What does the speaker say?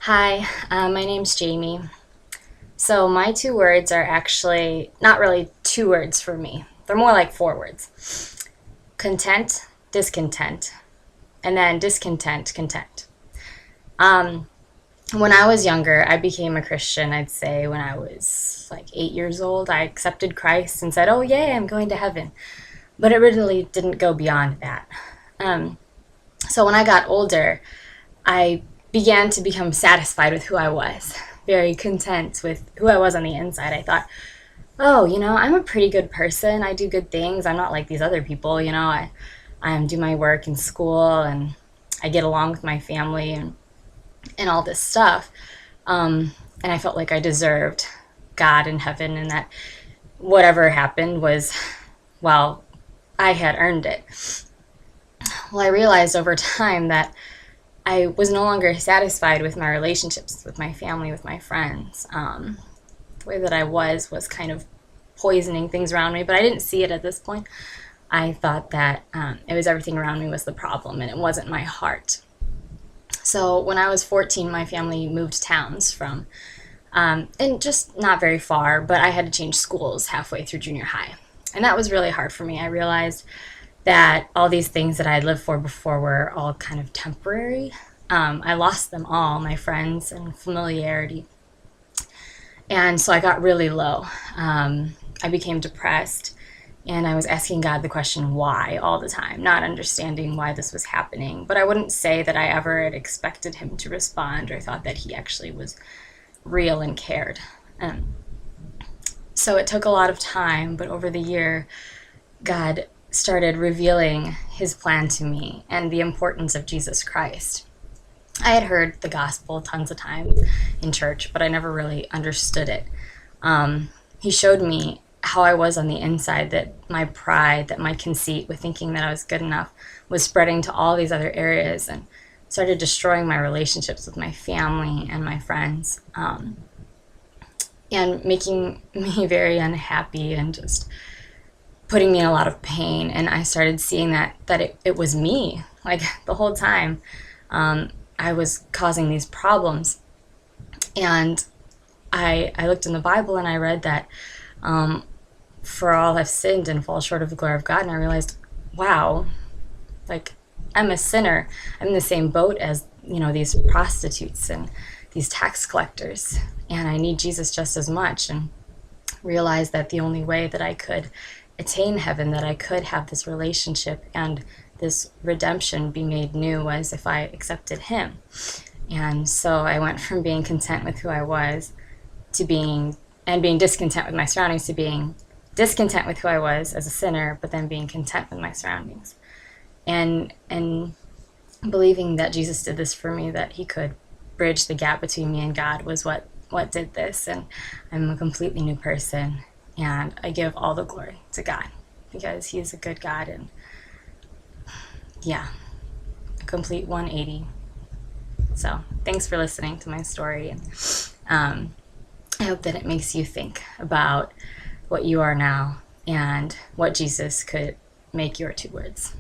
Hi, my name's Jamie. So my two words are actually not really two words for me. They're more like four words. Content, discontent, and then discontent, content. Um, when I was younger, I became a Christian, I'd say when I was like 8 years old. I accepted Christ and said, oh, yay, I'm going to heaven. But it really didn't go beyond that. Um, so when I got older, I began to become satisfied with who I was, very content with who I was on the inside. I thought, oh, I'm a pretty good person. I do good things. I'm not like these other people. I do my work in school and I get along with my family and all this stuff. And I felt like I deserved God in heaven and that whatever happened was, well, I had earned it. Well, I realized over time that I was no longer satisfied with my relationships with my family, with my friends. The way that I was kind of poisoning things around me, but I didn't see it at this point. I thought that it was everything around me was the problem and it wasn't my heart. So when I was 14, my family moved towns and just not very far, but I had to change schools halfway through junior high. And that was really hard for me. I realized that all these things that I had lived for before were all kind of temporary. I lost them all, my friends and familiarity. And so I got really low. I became depressed and I was asking God the question why all the time, not understanding why this was happening. But I wouldn't say that I ever had expected him to respond or thought that he actually was real and cared. So it took a lot of time, but over the year, God started revealing his plan to me and the importance of Jesus Christ. I had heard the gospel tons of times in church, but I never really understood it. He showed me how I was on the inside, that my pride, that my conceit with thinking that I was good enough was spreading to all these other areas and started destroying my relationships with my family and my friends, and making me very unhappy and just putting me in a lot of pain. And I started seeing that it was me, like the whole time. I was causing these problems. And I looked in the Bible and I read that for all have sinned and fall short of the glory of God. And I realized, wow, like I'm a sinner. I'm in the same boat as, these prostitutes and these tax collectors. And I need Jesus just as much. And realized that the only way that I could attain heaven, that I could have this relationship and this redemption be made new was if I accepted him. And so I went from being content with who I was to being discontent with my surroundings, to being discontent with who I was as a sinner, but then being content with my surroundings. And believing that Jesus did this for me, that he could bridge the gap between me and God was what did this. And I'm a completely new person. And I give all the glory to God because he is a good God. And yeah, a complete 180. So thanks for listening to my story. And I hope that it makes you think about what you are now and what Jesus could make your two words.